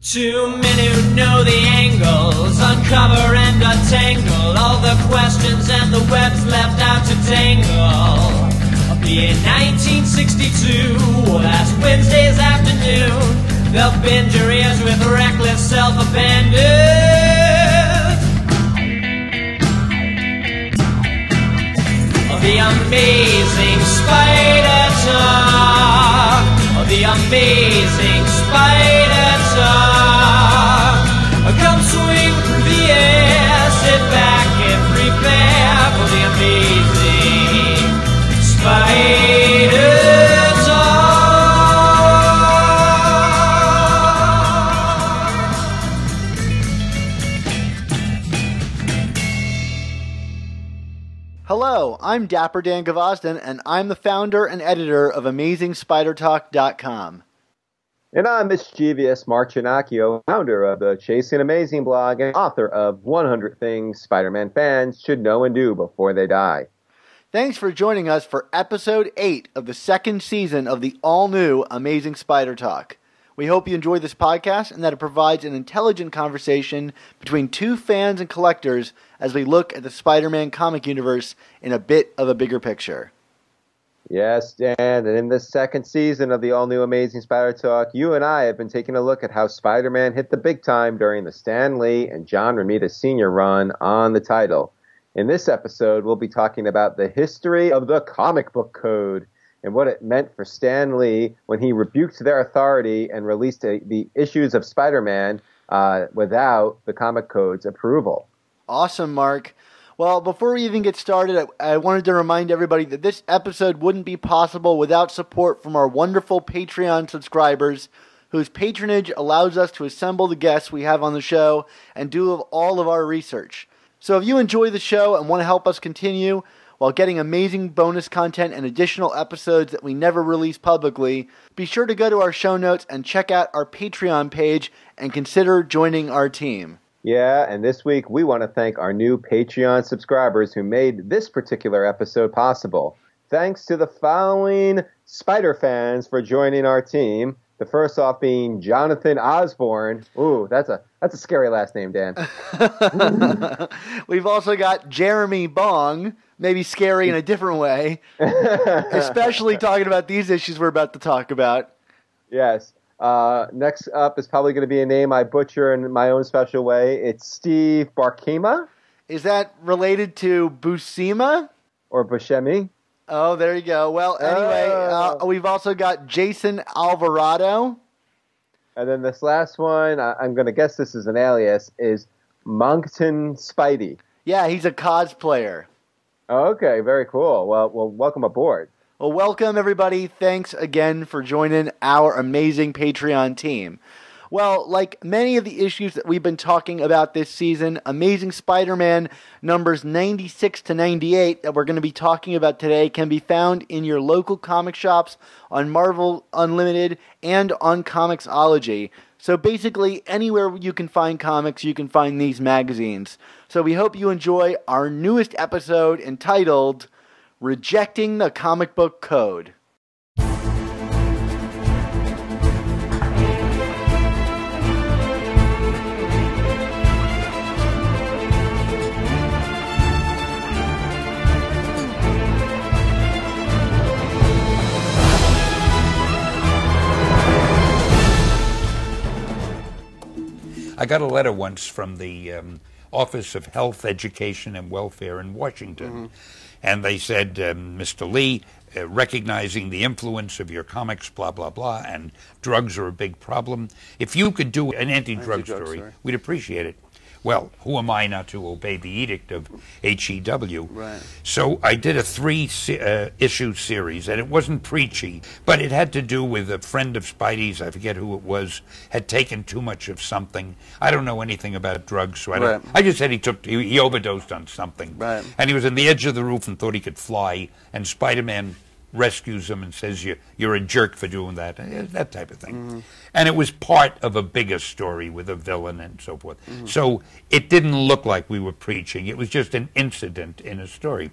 Too many who know the angles, uncover and untangle all the questions and the webs left out to tangle. Be in 1962, last Wednesday's afternoon, they'll bend your ears with reckless self-abandon. The amazing Spider-Talk, the amazing Spider-Talk. Come swing through the air, sit back and prepare for the amazing Spider-Talk. Hello, I'm Dapper Dan Gvozden, and I'm the founder and editor of AmazingSpiderTalk.com. And I'm mischievous Mark Ginocchio, founder of the Chasing Amazing blog and author of 100 Things Spider-Man Fans Should Know and Do Before They Die. Thanks for joining us for Episode 8 of the second season of the all-new Amazing Spider Talk. We hope you enjoy this podcast and that it provides an intelligent conversation between two fans and collectors as we look at the Spider-Man comic universe in a bit of a bigger picture. Yes, Dan, and in this second season of the all-new Amazing Spider Talk, you and I have been taking a look at how Spider-Man hit the big time during the Stan Lee and John Romita Sr. run on the title. In this episode, we'll be talking about the history of the comic book code and what it meant for Stan Lee when he rebuked their authority and released the issues of Spider-Man without the comic code's approval. Awesome, Mark. Well, before we even get started, I wanted to remind everybody that this episode wouldn't be possible without support from our wonderful Patreon subscribers, whose patronage allows us to assemble the guests we have on the show and do all of our research. So if you enjoy the show and want to help us continue while getting amazing bonus content and additional episodes that we never release publicly, be sure to go to our show notes and check out our Patreon page and consider joining our team. Yeah, and this week we want to thank our new Patreon subscribers who made this particular episode possible. Thanks to the following Spider fans for joining our team. The first off being Jonathan Osborne. Ooh, that's a scary last name, Dan. We've also got Jeremy Bong, maybe scary in a different way, especially talking about these issues we're about to talk about. Yes. Next up is probably going to be a name I butcher in my own special way. It's Steve Barkema. Is that related to Buscema? Or Buscemi? Oh, there you go. Well, anyway, we've also got Jason Alvarado. And then this last one, I'm going to guess this is an alias, is Moncton Spidey. Yeah, he's a cosplayer. Okay, very cool. Well, welcome aboard. Well, welcome, everybody. Thanks again for joining our amazing Patreon team. Well, like many of the issues that we've been talking about this season, Amazing Spider-Man numbers 96 to 98 that we're going to be talking about today can be found in your local comic shops, on Marvel Unlimited, and on Comixology. So basically, anywhere you can find comics, you can find these magazines. So we hope you enjoy our newest episode entitled Rejecting the Comic Book Code. I got a letter once from the Office of Health, Education, and Welfare in Washington, and they said, Mr. Lee, recognizing the influence of your comics, blah, blah, blah, and drugs are a big problem. If you could do an anti-drug story, we'd appreciate it. Well, who am I not to obey the edict of HEW? Right. So I did a 3-issue series, and it wasn't preachy, but it had to do with a friend of Spidey's, I forget who it was, had taken too much of something. I don't know anything about drugs, so I just said he overdosed on something. Right. And he was on the edge of the roof and thought he could fly, and Spider-Man rescues him and says, you're a jerk for doing that, that type of thing. And it was part of a bigger story with a villain and so forth. So it didn't look like we were preaching. It was just an incident in a story.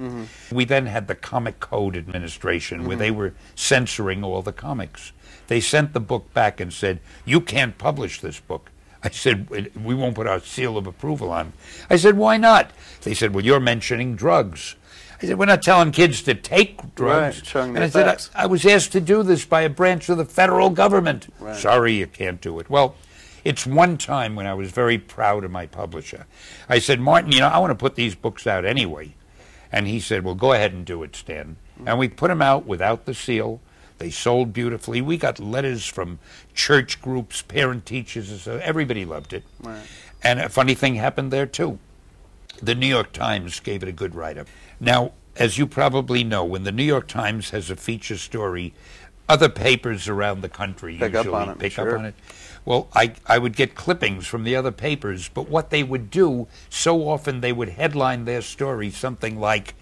We then had the Comic Code Administration where they were censoring all the comics. They sent the book back and said, you can't publish this book. I said, we won't put our seal of approval on. I said, why not? They said, well, you're mentioning drugs. I said, we're not telling kids to take drugs. Right, showing the and I said, effects. I was asked to do this by a branch of the federal government. Right. Sorry, you can't do it. Well, it's one time when I was very proud of my publisher. I said, Martin, I want to put these books out anyway. And he said, well, go ahead and do it, Stan. And we put them out without the seal. They sold beautifully. We got letters from church groups, parent teachers, so everybody loved it. Right. And a funny thing happened there, too. The New York Times gave it a good write-up. Now, as you probably know, when the New York Times has a feature story, other papers around the country Pick up usually on it, pick sure. up on it. Well, I would get clippings from the other papers, but what they would do, so often they would headline their story something like,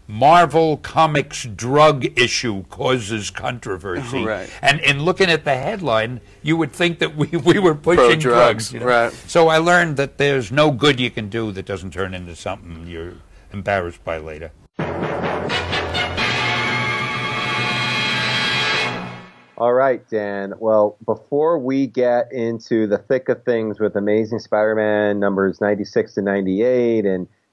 Marvel Comics drug issue causes controversy. Right. And in looking at the headline, you would think that we were pushing Pro-drugs, drugs. right. So I learned that there's no good you can do that doesn't turn into something you're embarrassed by later. All right, Dan. Well, before we get into the thick of things with Amazing Spider-Man numbers 96 to 98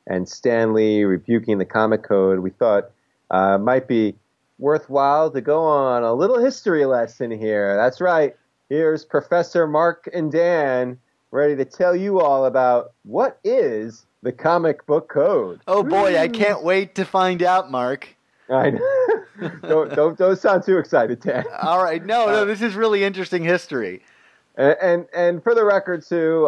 and Stan Lee rebuking the comic code, we thought it might be worthwhile to go on a little history lesson here. That's right. Here's Professor Mark and Dan ready to tell you all about what is the comic book code. Oh boy, I can't wait to find out, Mark. I know. don't sound too excited, Dan. All right, no, this is really interesting history. And for the record too,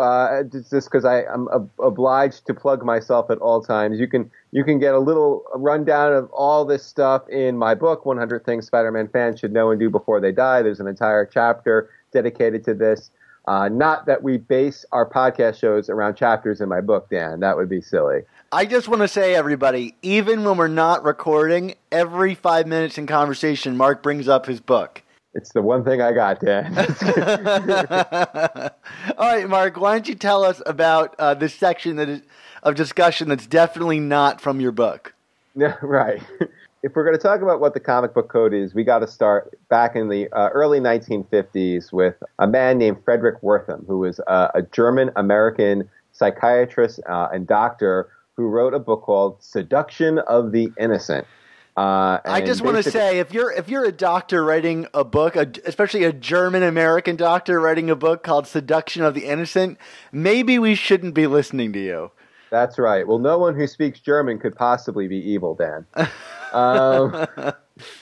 just because I'm obliged to plug myself at all times, you can get a little rundown of all this stuff in my book, 100 Things Spider-Man Fans Should Know and Do Before They Die. There's an entire chapter dedicated to this. Not that we base our podcast shows around chapters in my book, Dan. That would be silly. I just want to say, everybody, even when we're not recording, every 5 minutes in conversation, Mark brings up his book. It's the one thing I got, Dan. All right, Mark, why don't you tell us about this section of discussion that's definitely not from your book? Yeah, right. If we're going to talk about what the comic book code is, we got to start back in the early 1950s with a man named Frederick Wertham, who was a German-American psychiatrist and doctor who wrote a book called Seduction of the Innocent. I just want to say, if you're a doctor writing a book, especially a German-American doctor writing a book called Seduction of the Innocent, maybe we shouldn't be listening to you. That's right. Well, no one who speaks German could possibly be evil, Dan.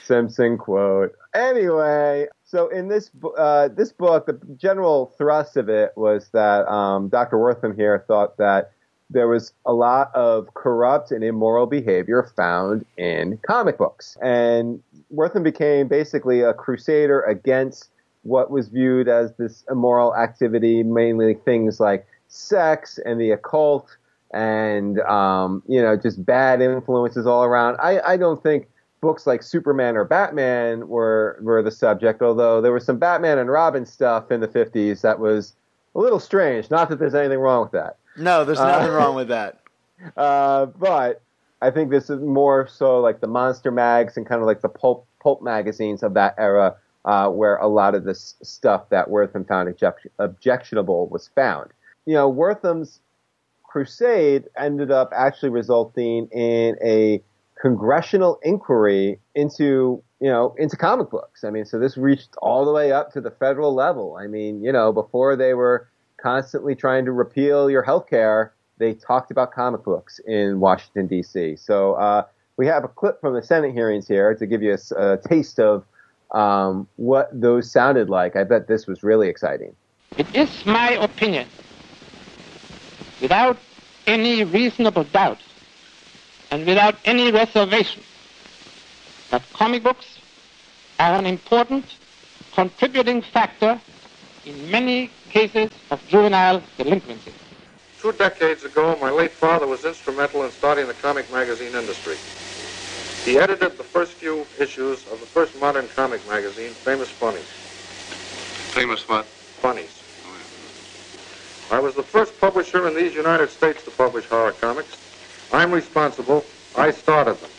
Simpson quote. Anyway, so in this book, the general thrust of it was that Dr. Wertham here thought that there was a lot of corrupt and immoral behavior found in comic books. And Wertham became basically a crusader against what was viewed as this immoral activity, mainly things like sex and the occult and, just bad influences all around. I don't think books like Superman or Batman were the subject, although there was some Batman and Robin stuff in the 50s that was a little strange. Not that there's anything wrong with that. No, there's nothing wrong with that. But I think this is more so like the monster mags and kind of like the pulp magazines of that era, where a lot of this stuff that Wertham found objectionable was found. Wertham's crusade ended up actually resulting in a congressional inquiry into comic books. I mean, so this reached all the way up to the federal level. I mean, before they were constantly trying to repeal your health care, they talked about comic books in Washington, D.C. So we have a clip from the Senate hearings here to give you a taste of what those sounded like. I bet this was really exciting. It is my opinion, without any reasonable doubt and without any reservation, that comic books are an important contributing factor in many cases of juvenile delinquency. 2 decades ago, my late father was instrumental in starting the comic magazine industry. He edited the first few issues of the first modern comic magazine, Famous Funnies. Famous what? Funnies. I was the first publisher in these United States to publish horror comics. I'm responsible. I started them.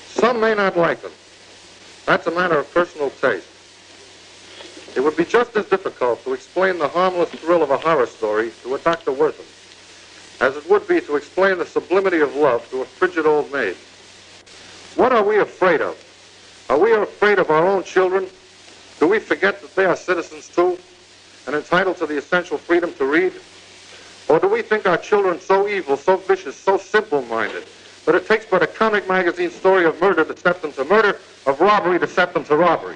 Some may not like them. That's a matter of personal taste. It would be just as difficult to explain the harmless thrill of a horror story to a Dr. Wortham as it would be to explain the sublimity of love to a frigid old maid. What are we afraid of? Are we afraid of our own children? Do we forget that they are citizens too, and entitled to the essential freedom to read? Or do we think our children so evil, so vicious, so simple-minded, that it takes but a comic magazine story of murder to set them to murder, of robbery to set them to robbery?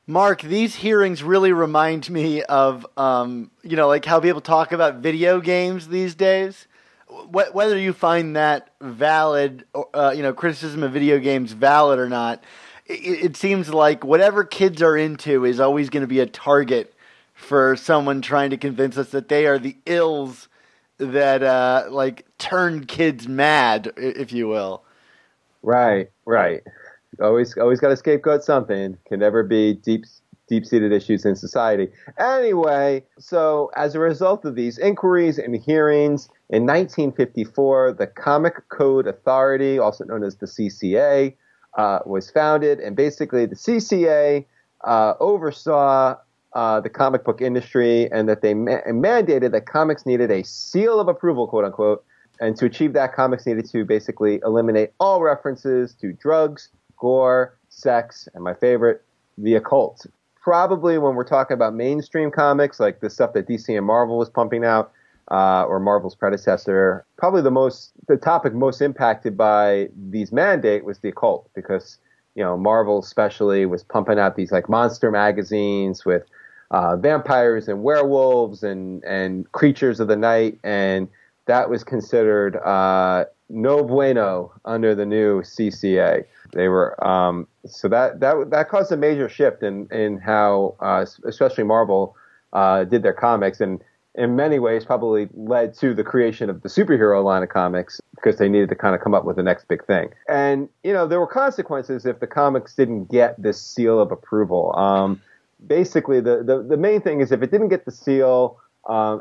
Mark, these hearings really remind me of, like how people talk about video games these days. Whether you find that valid, criticism of video games valid or not, it seems like whatever kids are into is always going to be a target for someone trying to convince us that they are the ills that, turn kids mad, if you will. Right. Always got to scapegoat something. Can never be deep-seated issues in society. Anyway, so as a result of these inquiries and hearings, in 1954, the Comic Code Authority, also known as the CCA, was founded. And basically, the CCA oversaw the comic book industry, and that they mandated that comics needed a seal of approval, quote-unquote. And to achieve that, comics needed to basically eliminate all references to drugs, gore, sex, and my favorite, the occult. Probably when we're talking about mainstream comics, like the stuff that DC and Marvel was pumping out, or Marvel's predecessor, probably the topic most impacted by these mandate was the occult, because, Marvel especially was pumping out these like monster magazines with vampires and werewolves and creatures of the night, and that was considered no bueno under the new CCA. They were so that caused a major shift in how especially Marvel did their comics, and in many ways probably led to the creation of the superhero line of comics, because they needed to kind of come up with the next big thing. And there were consequences if the comics didn't get this seal of approval. Basically, the main thing is if it didn't get the seal,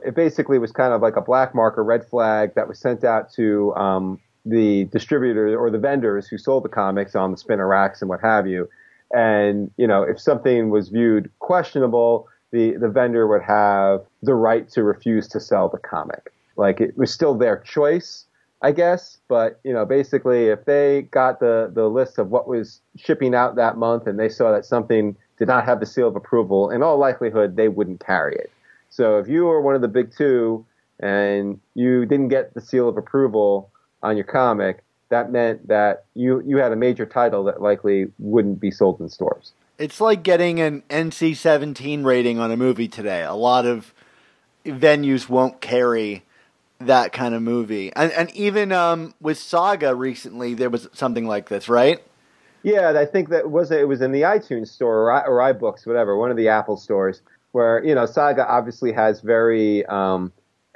it basically was kind of like a black mark or red flag that was sent out to the distributors or the vendors who sold the comics on the spinner racks and what have you. And, if something was viewed questionable, the vendor would have the right to refuse to sell the comic. Like, it was still their choice, I guess. But, basically, if they got the list of what was shipping out that month and they saw that something did not have the seal of approval, in all likelihood, they wouldn't carry it. So if you were one of the big two and you didn't get the seal of approval on your comic, that meant that you had a major title that likely wouldn't be sold in stores. It's like getting an NC-17 rating on a movie today. A lot of venues won't carry that kind of movie. And even with Saga recently, there was something like this, right? Yeah, I think that it was in the iTunes store or iBooks, whatever, one of the Apple stores, where, Saga obviously has very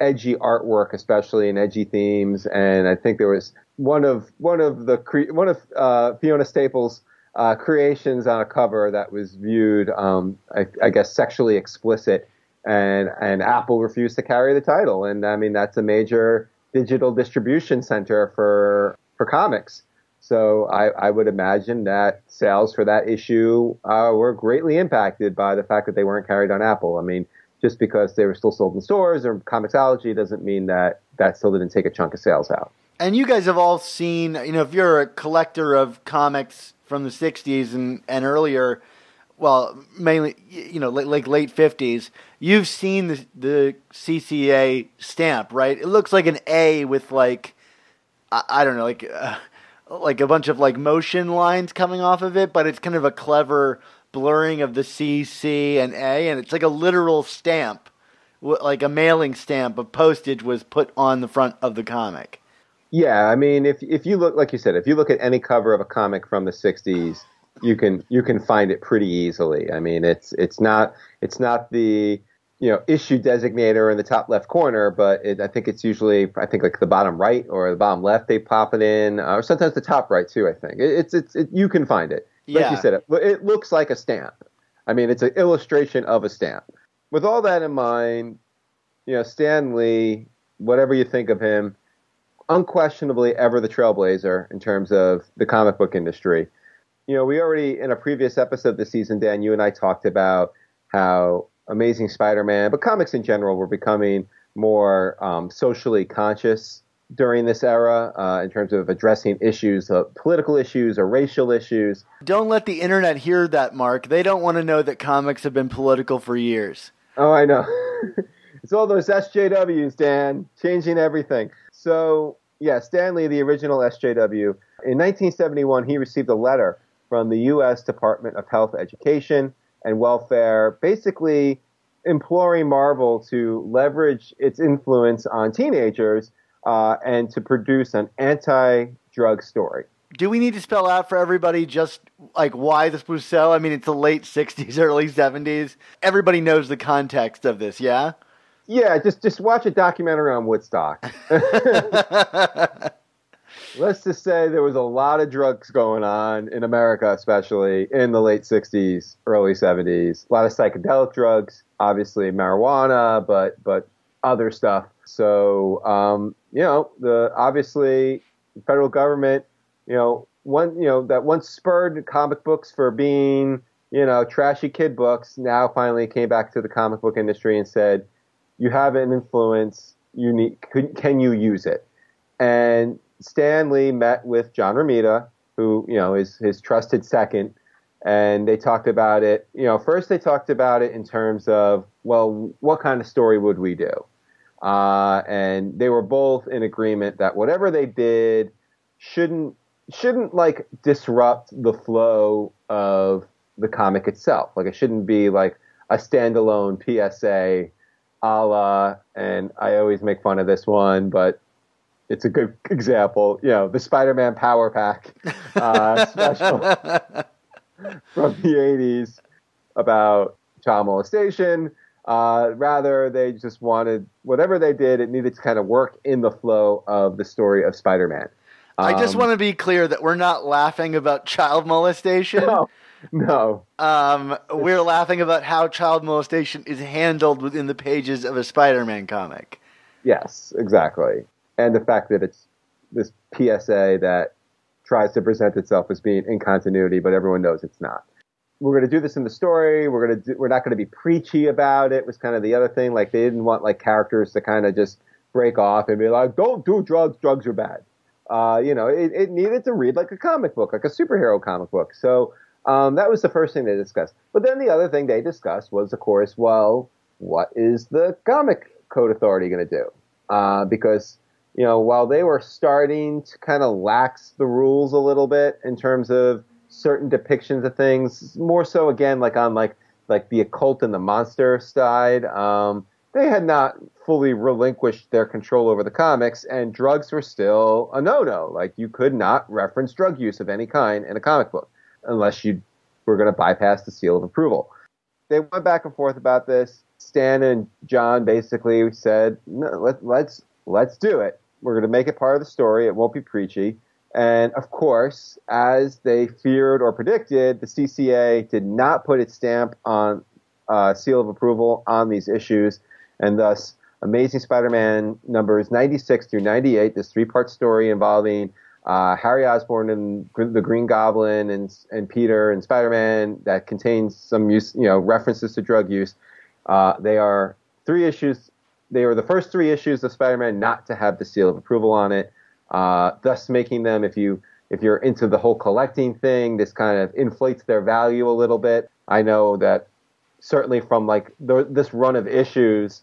edgy artwork, especially, and edgy themes. And I think there was one of Fiona Staples' creations on a cover that was viewed, I guess, sexually explicit, and Apple refused to carry the title. And I mean, that's a major digital distribution center for comics. So I would imagine that sales for that issue were greatly impacted by the fact that they weren't carried on Apple. I mean, just because they were still sold in stores or Comixology doesn't mean that still didn't take a chunk of sales out. And you guys have all seen, if you're a collector of comics from the 60s and earlier, well, mainly, like late 50s, you've seen the CCA stamp, right? It looks like an A with I don't know, like a bunch of motion lines coming off of it, but it's kind of a clever blurring of the C, C, and A, and it's like a literal stamp, like a mailing stamp of postage was put on the front of the comic. Yeah, I mean, if you look, like you said, if you look at any cover of a comic from the 60s, you can find it pretty easily. I mean, it's not the issue designator in the top left corner, but I think it's usually, like the bottom right or the bottom left, they pop it in, or sometimes the top right too, I think. It's you can find it. Like you said, it looks like a stamp. I mean, it's an illustration of a stamp. With all that in mind, Stan Lee, whatever you think of him, unquestionably ever the trailblazer in terms of the comic book industry. We already, in a previous episode this season, Dan, you and I talked about how Amazing Spider-Man, but comics in general, were becoming more socially conscious during this era in terms of addressing issues, political issues or racial issues. Don't let the internet hear that, Mark. They don't want to know that comics have been political for years. Oh, I know. It's all those SJWs, Dan, changing everything. So, yeah, Stan Lee, the original SJW, in 1971, he received a letter from the U.S. Department of Health, Education, and Welfare, basically imploring Marvel to leverage its influence on teenagers and to produce an anti-drug story. Do we need to spell out for everybody just like why this was so? I mean, it's the late 60s, early 70s. Everybody knows the context of this, yeah? Yeah, just watch a documentary on Woodstock. Let's just say there was a lot of drugs going on in America, especially in the late 60s, early 70s. A lot of psychedelic drugs, obviously marijuana, but other stuff. So, obviously the federal government, that once spurred comic books for being, trashy kid books, now finally came back to the comic book industry and said, you have an influence, can you use it? And Stan Lee met with John Romita, who, is his trusted second, and they talked about it. First they talked about it in terms of, well, what kind of story would we do? And they were both in agreement that whatever they did shouldn't like disrupt the flow of the comic itself. Like it shouldn't be like a standalone PSA a la, and I always make fun of this one, but it's a good example, the Spider-Man Power Pack special from the 80s about child molestation. Rather, they just wanted, whatever they did, it needed to kind of work in the flow of the story of Spider-Man. I just want to be clear that we're not laughing about child molestation. No. We're laughing about how child molestation is handled within the pages of a Spider-Man comic. Yes, exactly. And the fact that it's this PSA that tries to present itself as being in continuity, but everyone knows it's not. We're going to do this in the story. We're not going to be preachy about it. Was kind of the other thing. Like they didn't want like characters to kind of just break off and be like, "Don't do drugs. Drugs are bad." It needed to read like a comic book, like a superhero comic book. So that was the first thing they discussed. But then the other thing they discussed was, of course, well, what is the Comic Code Authority going to do? Because while they were starting to kind of lax the rules a little bit in terms of certain depictions of things, more so again like on like the occult and the monster side, they had not fully relinquished their control over the comics, and drugs were still a no-no. Like you could not reference drug use of any kind in a comic book unless you were going to bypass the seal of approval. They went back and forth about this. Stan and John basically said, no, let's do it. We're going to make it part of the story. It won't be preachy. And of course, as they feared or predicted, the CCA did not put its stamp on seal of approval on these issues. And thus, Amazing Spider-Man numbers 96 through 98, this three-part story involving Harry Osborn and the Green Goblin and Peter and Spider-Man that contains some references to drug use. They are 3 issues. They were the first 3 issues of Spider-Man not to have the seal of approval on it, thus making them, if you're into the whole collecting thing, this kind of inflates their value a little bit. I know that certainly from like this run of issues,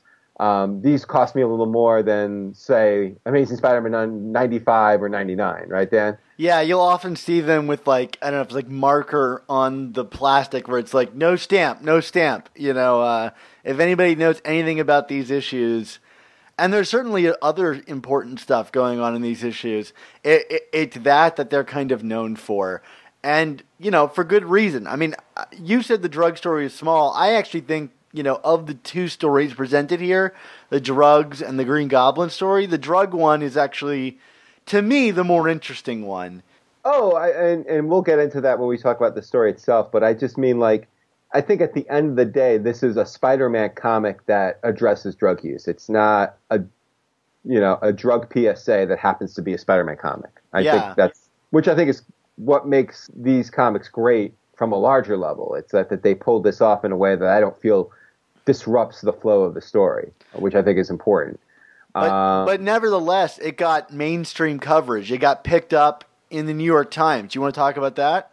these cost me a little more than, say, Amazing Spider-Man 95 or 99, right, Dan? Yeah, you'll often see them with like, I don't know if it's like marker on the plastic where it's like, no stamp. If anybody knows anything about these issues, and there's certainly other important stuff going on in these issues, it's that they're kind of known for. And, for good reason. I mean, you said the drug story is small. I actually think, of the 2 stories presented here, the drugs and the Green Goblin story, the drug one is actually, to me, the more interesting one. Oh, and we'll get into that when we talk about the story itself, but I just mean like, I think at the end of the day, this is a Spider-Man comic that addresses drug use. It's not a drug PSA that happens to be a Spider-Man comic. I think which I think is what makes these comics great from a larger level. It's that they pulled this off in a way that I don't feel disrupts the flow of the story, which I think is important. But nevertheless, it got mainstream coverage. It got picked up in the New York Times. Do you want to talk about that?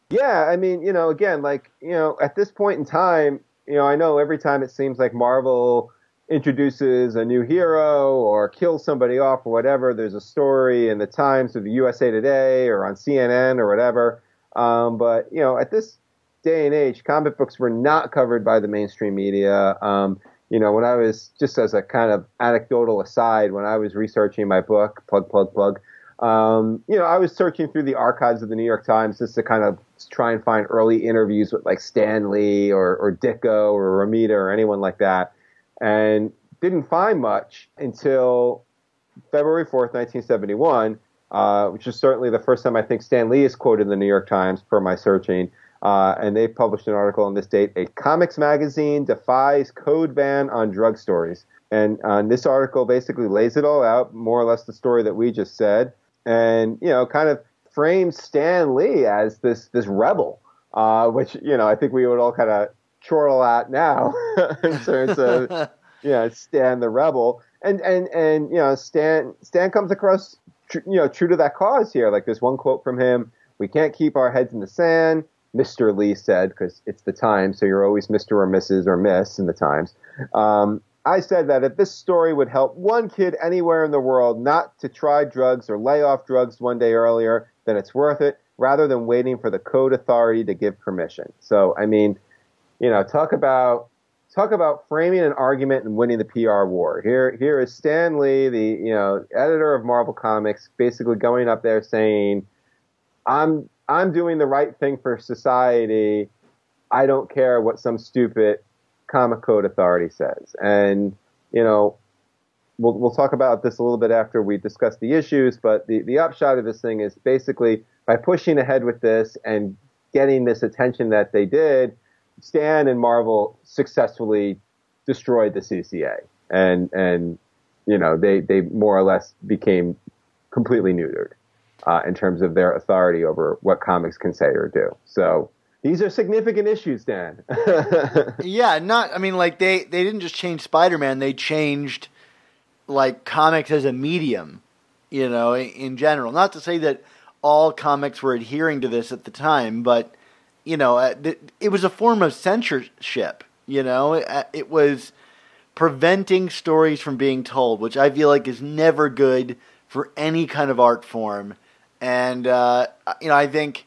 Yeah, I mean, again, at this point in time, I know every time it seems like Marvel introduces a new hero or kills somebody off or whatever, there's a story in the Times or the USA Today or on CNN or whatever. But at this day and age, comic books were not covered by the mainstream media. When I was, just as a kind of anecdotal aside, when I was researching my book, plug, I was searching through the archives of the New York Times just to kind of try and find early interviews with like Stan Lee or Ditko or Romita or anyone like that, and didn't find much until February 4th, 1971, which is certainly the first time I think Stan Lee is quoted in the New York Times per my searching. And they published an article on this date: a comics magazine defies code ban on drug stories. And this article basically lays it all out, more or less the story that we just said, and kind of frames Stan Lee as this rebel, which I think we would all kind of chortle at now in terms of Stan the rebel, and Stan comes across true to that cause here. Like, there's one quote from him: "We can't keep our heads in the sand," Mr. Lee said, because it's the Times, so you're always Mr. or Mrs. or Miss in the Times. I said that if this story would help one kid anywhere in the world not to try drugs or lay off drugs one day earlier, then it's worth it, rather than waiting for the code authority to give permission. So, I mean, talk about framing an argument and winning the PR war. Here is Stan Lee, the editor of Marvel Comics, basically going up there saying, I'm doing the right thing for society. I don't care what some stupid comic code authority says. And, we'll talk about this a little bit after we discuss the issues, but the upshot of this thing is basically by pushing ahead with this and getting this attention that they did, Stan and Marvel successfully destroyed the CCA. And they more or less became completely neutered in terms of their authority over what comics can say or do. So these are significant issues, Dan. Yeah, they didn't just change Spider-Man, they changed like comics as a medium, in general. Not to say that all comics were adhering to this at the time, but it was a form of censorship. It was preventing stories from being told, which I feel like is never good for any kind of art form. And I think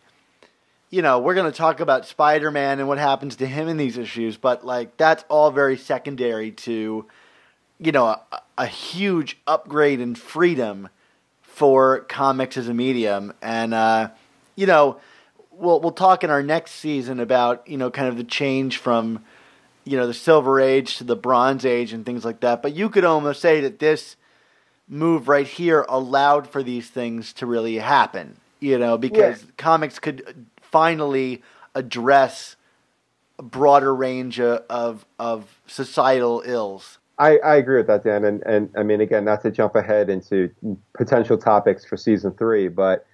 we're going to talk about Spider-Man and what happens to him in these issues, but like that's all very secondary to a huge upgrade in freedom for comics as a medium. And we'll talk in our next season about kind of the change from the Silver Age to the Bronze Age and things like that. But you could almost say that this move right here allowed for these things to really happen, because comics could finally address a broader range of societal ills. I agree with that, Dan. And I mean, again, not to jump ahead into potential topics for season 3, but,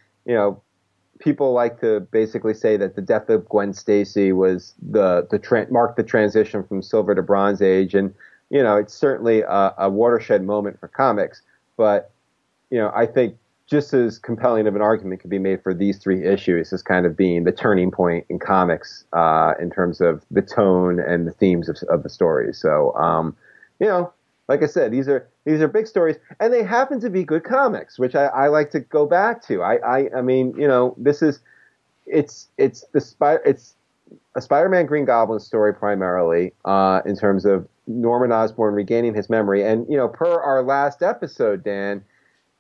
people like to basically say that the death of Gwen Stacy was marked the transition from Silver to Bronze Age. And, it's certainly a watershed moment for comics. But, I think just as compelling of an argument could be made for these 3 issues as kind of being the turning point in comics in terms of the tone and the themes of the stories. So, like I said, these are big stories, and they happen to be good comics, which I like to go back to. I mean, it's a Spider-Man Green Goblin story primarily in terms of Norman Osborn regaining his memory. And, per our last episode, Dan,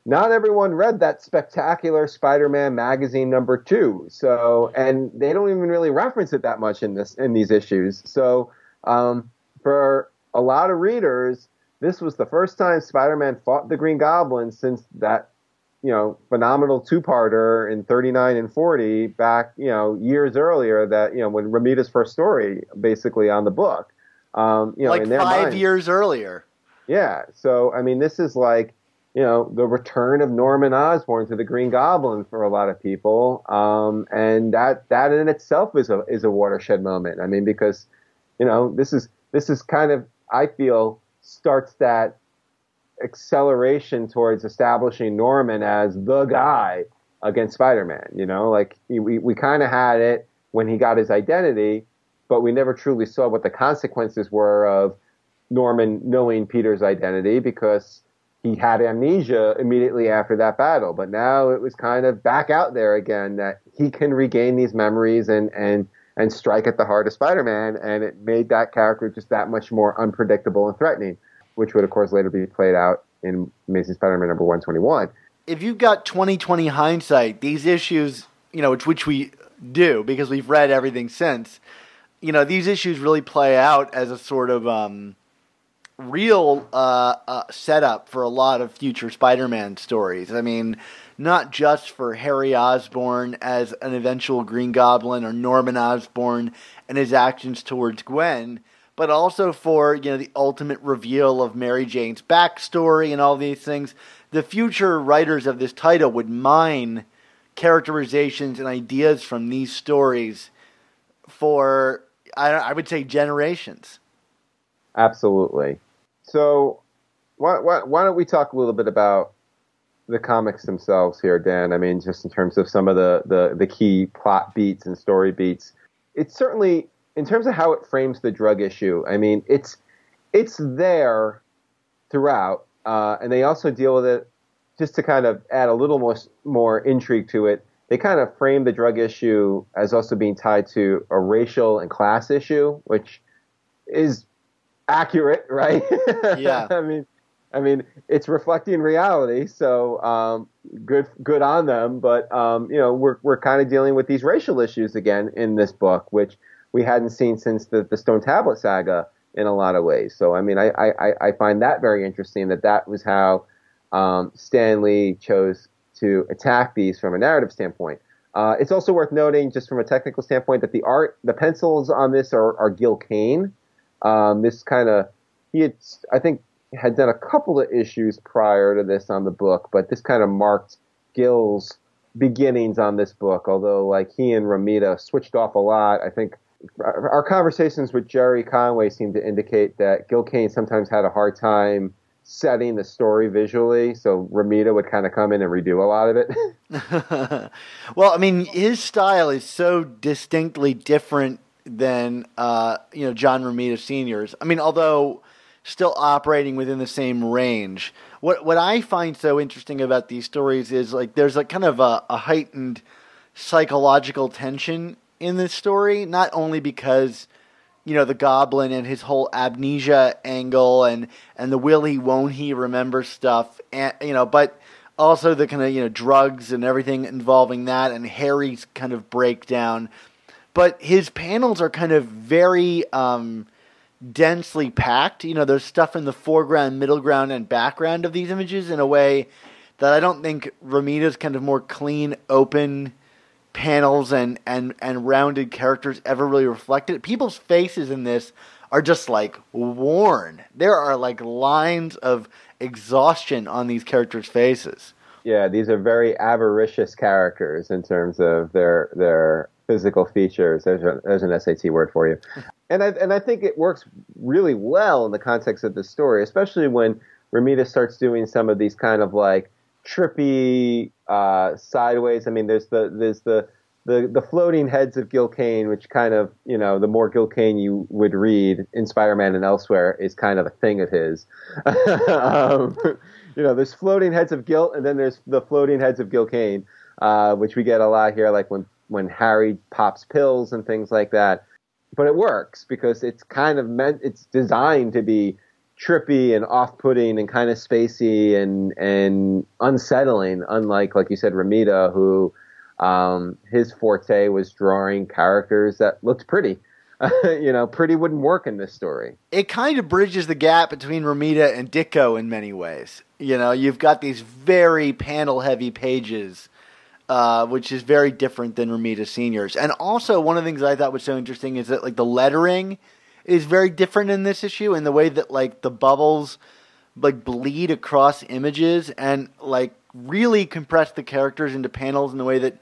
not everyone read that spectacular Spider-Man magazine number 2. So, and they don't even really reference it that much in these issues. So, for a lot of readers, this was the first time Spider-Man fought the Green Goblin since that, phenomenal 2-parter in 39 and 40 back, years earlier that, when Romita's first story basically on the book. Like in their 5 mind, years earlier. Yeah. So, I mean, this is like, the return of Norman Osborn to the Green Goblin for a lot of people, and that in itself is a watershed moment. I mean, because this is kind of, I feel, starts that acceleration towards establishing Norman as the guy against Spider-Man. Like we kind of had it when he got his identity, but we never truly saw what the consequences were of Norman knowing Peter's identity, because he had amnesia immediately after that battle. But now it was kind of back out there again, that he can regain these memories and strike at the heart of Spider-Man, and it made that character just that much more unpredictable and threatening, which would, of course, later be played out in Amazing Spider-Man number 121. If you've got 20/20 hindsight, these issues, which we do because we've read everything since, these issues really play out as a sort of real setup for a lot of future Spider-Man stories. I mean, not just for Harry Osborn as an eventual Green Goblin, or Norman Osborn and his actions towards Gwen, but also for the ultimate reveal of Mary Jane's backstory and all these things. The future writers of this title would mine characterizations and ideas from these stories for, I would say, generations. Absolutely. So why don't we talk a little bit about the comics themselves here, Dan? I mean, just in terms of some of the key plot beats and story beats. It's certainly, in terms of how it frames the drug issue, I mean, it's there throughout, and they also deal with it, just to kind of add a little more intrigue to it. They kind of frame the drug issue as also being tied to a racial and class issue, which is accurate, right? Yeah. I mean, it's reflecting reality, so good on them. But we're kind of dealing with these racial issues again in this book, which we hadn't seen since the Stone Tablet saga in a lot of ways. So I mean, I find that very interesting, that was how Stan Lee chose to attack these from a narrative standpoint. It's also worth noting, just from a technical standpoint, that the pencils on this are Gil Kane. This kind of, I think, had done a couple of issues prior to this on the book, but this kind of marked Gil's beginnings on this book, although like he and Romita switched off a lot. I think our conversations with Jerry Conway seem to indicate that Gil Kane sometimes had a hard time setting the story visually, so Romita would kind of come in and redo a lot of it. Well, I mean, his style is so distinctly different than John Romita Sr.'s. I mean, although still operating within the same range. What I find so interesting about these stories is like there's like kind of a heightened psychological tension in this story, not only because the Goblin and his whole amnesia angle and the will he won't he remember stuff, and but also the kind of drugs and everything involving that, and Harry's kind of breakdown. But his panels are kind of very densely packed. There's stuff in the foreground, middle ground, and background of these images in a way that I don't think Romita's kind of more clean, open panels and rounded characters ever really reflected. People's faces in this are just like worn. There are like lines of exhaustion on these characters' faces. Yeah, these are very avaricious characters in terms of their physical features. There's an SAT word for you. And I think it works really well in the context of the story, especially when Romita starts doing some of these kind of like trippy sideways. I mean, there's the floating heads of Gil Kane, which kind of, the more Gil Kane you would read in Spider-Man and elsewhere is kind of a thing of his. There's floating heads of guilt, and then there's the floating heads of Gil Kane, which we get a lot here, like when Harry pops pills and things like that. But it works because it's kind of it's designed to be trippy and off-putting and kind of spacey and unsettling, unlike, like you said, Romita, who his forte was drawing characters that looked pretty. Pretty wouldn't work in this story. It kind of bridges the gap between Romita and Ditko in many ways. You've got these very panel-heavy pages, which is very different than Romita Sr.'s. And also, one of the things I thought was so interesting is that like the lettering is very different in this issue, in the way that like the bubbles like bleed across images and like really compress the characters into panels in a way that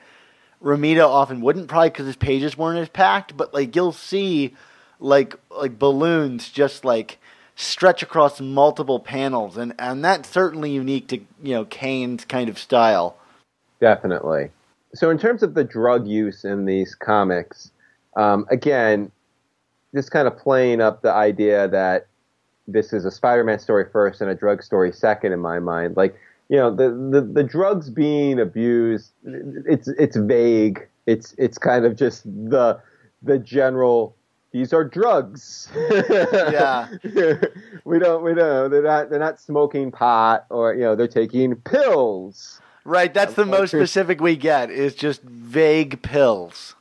Romita often wouldn't, probably because his pages weren't as packed. But like you'll see like balloons just like stretch across multiple panels, and that's certainly unique to Kane's kind of style. Definitely. So in terms of the drug use in these comics, again, just kind of playing up the idea that this is a Spider-Man story first and a drug story second in my mind. Like, the drugs being abused, it's vague. It's kind of just the general, these are drugs. Yeah. we don't they're not smoking pot, or they're taking pills. Right, that's the most specific we get, is just vague pills.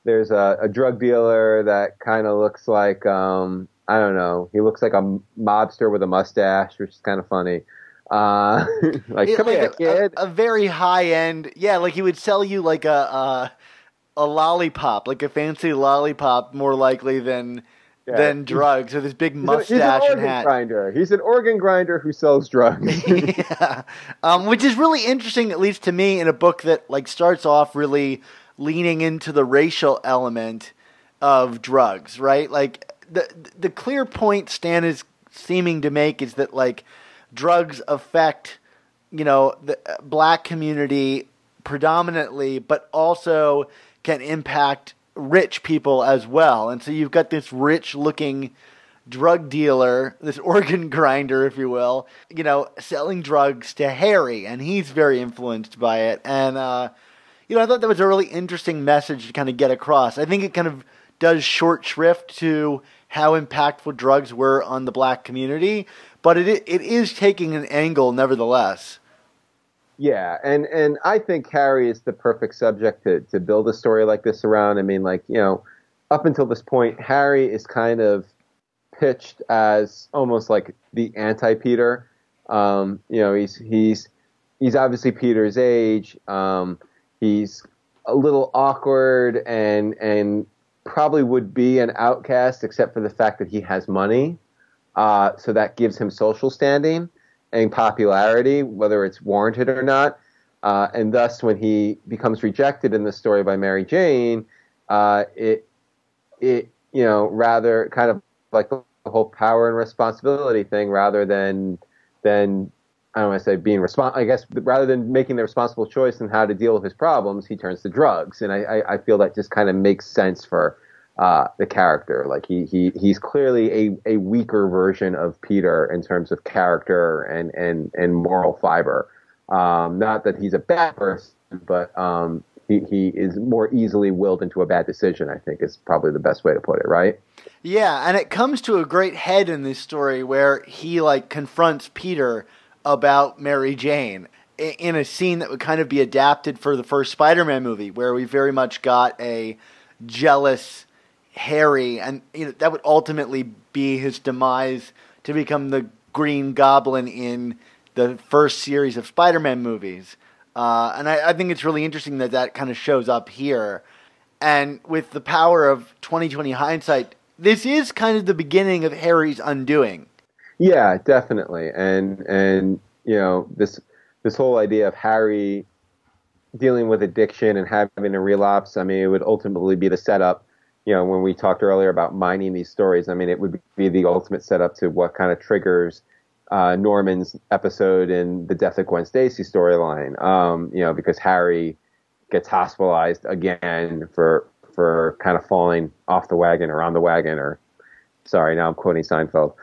There's a drug dealer that kind of looks like, I don't know, he looks like a mobster with a mustache, which is kind of funny. Like, come here, kid. A very high-end, yeah, like he would sell you like a lollipop, like a fancy lollipop, more likely than drugs. So this big mustache and hat. Grinder. He's an organ grinder who sells drugs. Yeah, which is really interesting, at least to me, in a book that like starts off really leaning into the racial element of drugs, right? Like the clear point Stan is seeming to make is that like drugs affect the black community predominantly, but also can impact rich people as well. And so you've got this rich-looking drug dealer, this organ grinder, if you will, selling drugs to Harry, and he's very influenced by it. And, I thought that was a really interesting message to kind of get across. I think it kind of does short shrift to how impactful drugs were on the black community, but it is taking an angle nevertheless. Yeah, and I think Harry is the perfect subject to build a story like this around. I mean, like, up until this point, Harry is kind of pitched as almost like the anti-Peter. He's obviously Peter's age. He's a little awkward and probably would be an outcast except for the fact that he has money. So that gives him social standing and popularity, whether it's warranted or not. And thus, when he becomes rejected in the story by Mary Jane, it rather kind of like the whole power and responsibility thing, rather than I don't want to say being I guess rather than making the responsible choice in how to deal with his problems, he turns to drugs. And I feel that just kind of makes sense for the character. Like he's clearly a weaker version of Peter in terms of character and moral fiber. Not that he's a bad person, but he is more easily willed into a bad decision, I think is probably the best way to put it, right? Yeah, and it comes to a great head in this story where he like confronts Peter about Mary Jane in a scene that would kind of be adapted for the first Spider-Man movie, where we very much got a jealous Harry, and that would ultimately be his demise to become the Green Goblin in the first series of Spider-Man movies. And I think it's really interesting that kind of shows up here. And with the power of 20/20 hindsight, this is kind of the beginning of Harry's undoing. Yeah, definitely. And this whole idea of Harry dealing with addiction and having a relapse, I mean, it would ultimately be the setup. When we talked earlier about mining these stories, I mean, it would be the ultimate setup to what kind of triggers Norman's episode in the Death of Gwen Stacy storyline. Because Harry gets hospitalized again for kind of falling off the wagon or on the wagon, or sorry, now I'm quoting Seinfeld.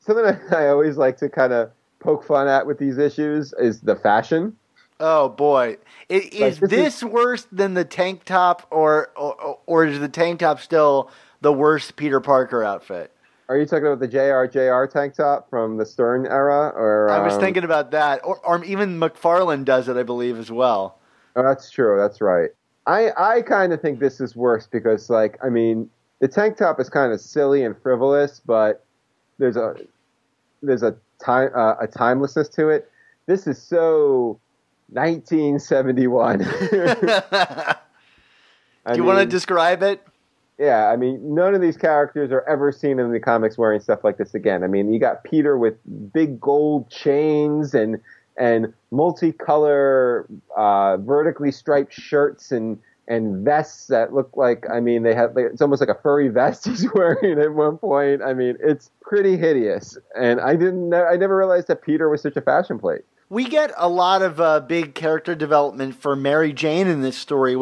Something I always like to kind of poke fun at with these issues is the fashion. Oh boy, is this worse than the tank top, or is the tank top still the worst Peter Parker outfit? Are you talking about the JR tank top from the Stern era, or I was thinking about that, or even McFarlane does it, I believe, as well. Oh, that's true. That's right. I kind of think this is worse because, like, I mean, the tank top is kind of silly and frivolous, but there's a timelessness to it. This is so 1971. Do you want to describe it? Yeah, I mean, none of these characters are ever seen in the comics wearing stuff like this again. I mean, you got Peter with big gold chains and multicolor, vertically striped shirts and vests that look like, I mean, it's almost like a furry vest he's wearing at one point. I mean, it's pretty hideous. And I never realized that Peter was such a fashion plate. We get a lot of big character development for Mary Jane in this story,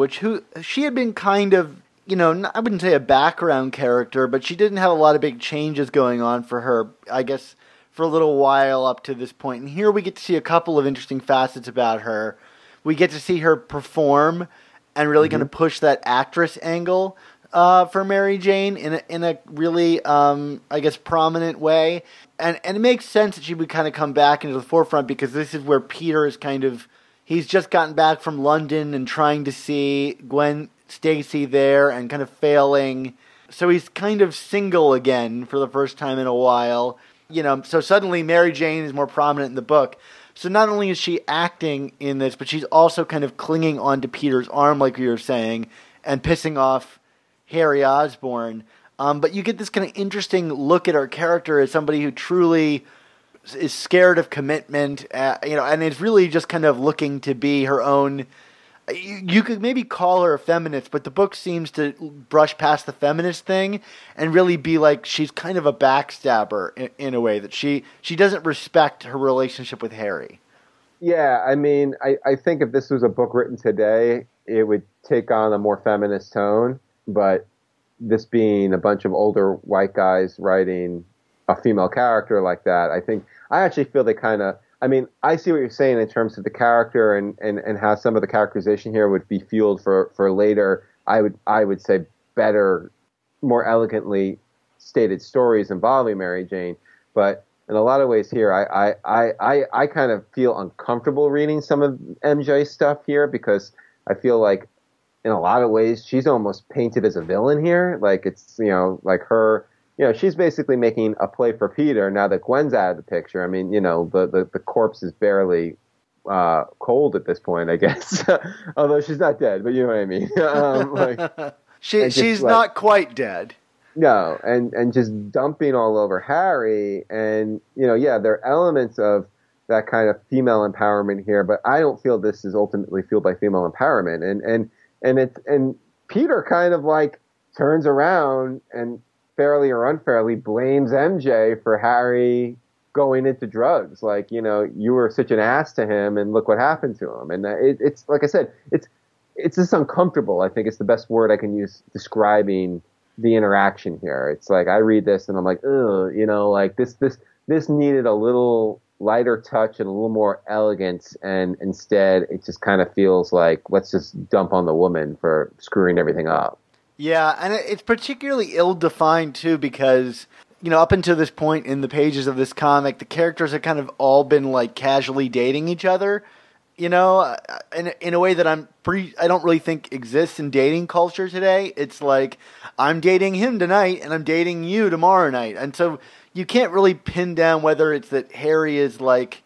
she had been kind of, I wouldn't say a background character, but she didn't have a lot of big changes going on for her, I guess, for a little while up to this point. And here we get to see a couple of interesting facets about her. We get to see her perform and really kind of push that actress angle for Mary Jane in a really, I guess, prominent way. And it makes sense that she would kind of come back into the forefront because this is where Peter is he's just gotten back from London and trying to see Gwen Stacy there and kind of failing. So he's kind of single again for the first time in a while. So suddenly Mary Jane is more prominent in the book. So not only is she acting in this, but she's also kind of clinging onto Peter's arm, like you were saying, and pissing off Harry Osborn. But you get this kind of interesting look at her character as somebody who truly is scared of commitment, and is really just kind of looking to be her own. You could maybe call her a feminist, but the book seems to brush past the feminist thing and really be like she's kind of a backstabber in a way that she doesn't respect her relationship with Harry. Yeah, I mean, I think if this was a book written today, it would take on a more feminist tone, but this being a bunch of older white guys writing a female character like that, I actually feel they kind of, I mean, I see what you're saying in terms of the character and how some of the characterization here would be fueled for later, I would say better, more elegantly stated stories involving Mary Jane. But in a lot of ways here, I kind of feel uncomfortable reading some of MJ's stuff here because I feel like in a lot of ways she's almost painted as a villain here. Like it's, like her, she's basically making a play for Peter now that Gwen's out of the picture. I mean, the corpse is barely cold at this point, I guess. Although she's not dead, but you know what I mean. She's not quite dead. No, and just dumping all over Harry, and there are elements of that kind of female empowerment here, but I don't feel this is ultimately fueled by female empowerment, and Peter kind of like turns around and fairly or unfairly blames MJ for Harry going into drugs. Like, you were such an ass to him and look what happened to him. And it's like I said, it's just uncomfortable. I think it's the best word I can use describing the interaction here. It's like, I read this and I'm like, ugh, like this needed a little lighter touch and a little more elegance. And instead it just kind of feels like, let's just dump on the woman for screwing everything up. Yeah, and it's particularly ill-defined, too, because, up until this point in the pages of this comic, the characters have kind of all been, like, casually dating each other, in a way that I don't really think exists in dating culture today. It's like, I'm dating him tonight, and I'm dating you tomorrow night. And so you can't really pin down whether it's that Harry is, like,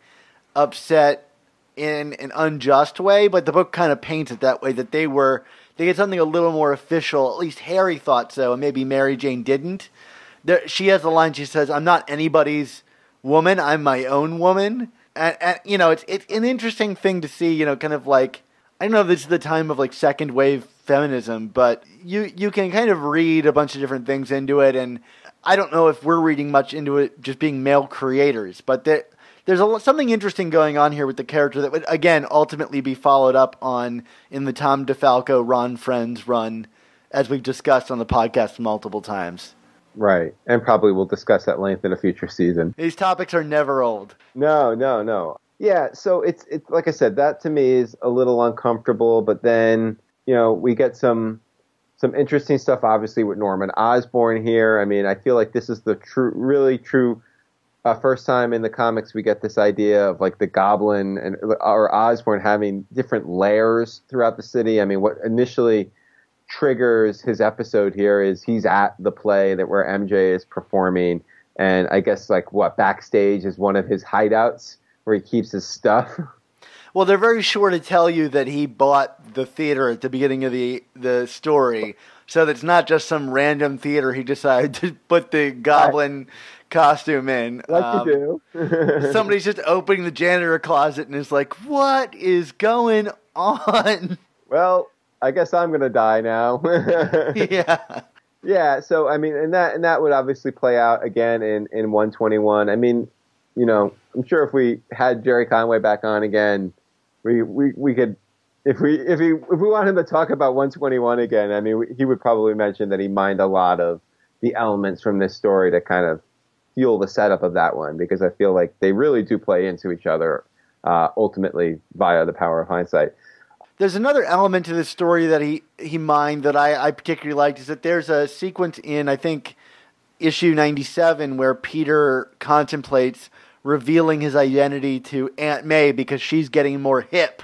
upset in an unjust way, but the book kind of paints it that way, that they get something a little more official. At least Harry thought so, and maybe Mary Jane didn't. She has a line, she says, I'm not anybody's woman, I'm my own woman. And it's an interesting thing to see, kind of like, I don't know if this is the time of like second wave feminism, but you can kind of read a bunch of different things into it, and I don't know if we're reading much into it just being male creators, but there's something interesting going on here with the character that would, again, ultimately be followed up on in the Tom DeFalco Ron Friends run, as we've discussed on the podcast multiple times. Right, and probably we'll discuss at length in a future season. These topics are never old. No. Yeah, so it's like I said, that to me is a little uncomfortable, but then, we get some interesting stuff, obviously, with Norman Osborn here. I mean, I feel like this is the really true first time in the comics we get this idea of like the goblin or Osborn having different layers throughout the city. I mean, what initially triggers his episode here is he's at the play where MJ is performing, and I guess backstage is one of his hideouts where he keeps his stuff. Well, they're very sure to tell you that he bought the theater at the beginning of the story, so that's not just some random theater he decided to put the goblin costume in. Like you do. Somebody's just opening the janitor closet and is like, "What is going on?" Well, I guess I'm gonna die now. Yeah. Yeah. So I mean, and that would obviously play out again in 121. I mean, I'm sure if we had Jerry Conway back on again, we could, if we want him to talk about 121 again, I mean, he would probably mention that he mined a lot of the elements from this story to kind of fuel the setup of that one, because I feel like they really do play into each other ultimately via the power of hindsight. There's another element to this story that he mined that I particularly liked, is that there's a sequence in, I think, issue 97 where Peter contemplates revealing his identity to Aunt May because she's getting more hip,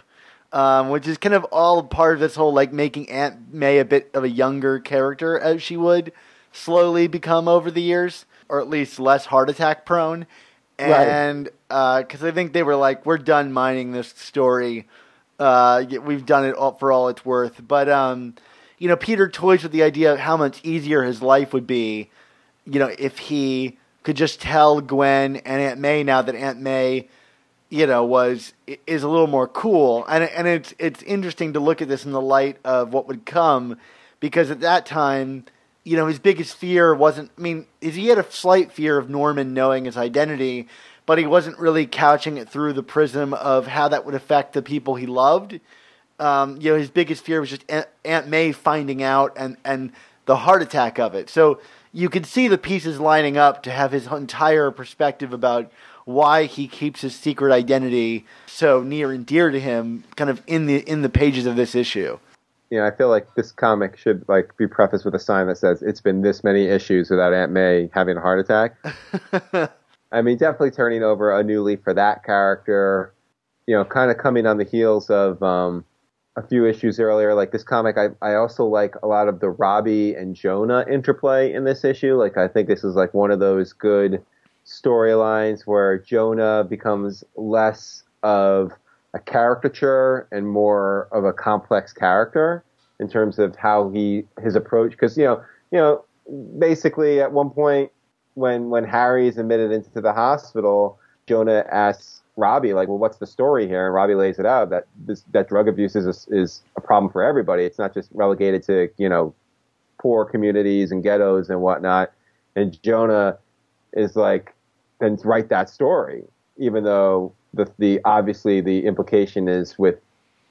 which is kind of all part of this whole, like, making Aunt May a bit of a younger character as she would slowly become over the years, or at least less heart attack prone. And because I think they were like, we're done mining this story. We've done it all for all it's worth. But, Peter toys with the idea of how much easier his life would be, if he could just tell Gwen and Aunt May now that Aunt May, is a little more cool. And it's interesting to look at this in the light of what would come, because at that time, his biggest fear wasn't, he had a slight fear of Norman knowing his identity, but he wasn't really couching it through the prism of how that would affect the people he loved. His biggest fear was just Aunt May finding out and the heart attack of it. So you could see the pieces lining up to have his entire perspective about why he keeps his secret identity so near and dear to him kind of in the pages of this issue. I feel like this comic should be prefaced with a sign that says it's been this many issues without Aunt May having a heart attack. I mean, definitely turning over a new leaf for that character, kind of coming on the heels of a few issues earlier. Like this comic, I also like a lot of the Robbie and Jonah interplay in this issue. Like, I think this is like one of those good storylines where Jonah becomes less of a caricature and more of a complex character in terms of how his approach. Because, basically at one point when Harry is admitted into the hospital, Jonah asks Robbie, like, well, what's the story here? And Robbie lays it out that drug abuse is a problem for everybody. It's not just relegated to, poor communities and ghettos and whatnot. And Jonah is like, then write that story, even though the obviously the implication is with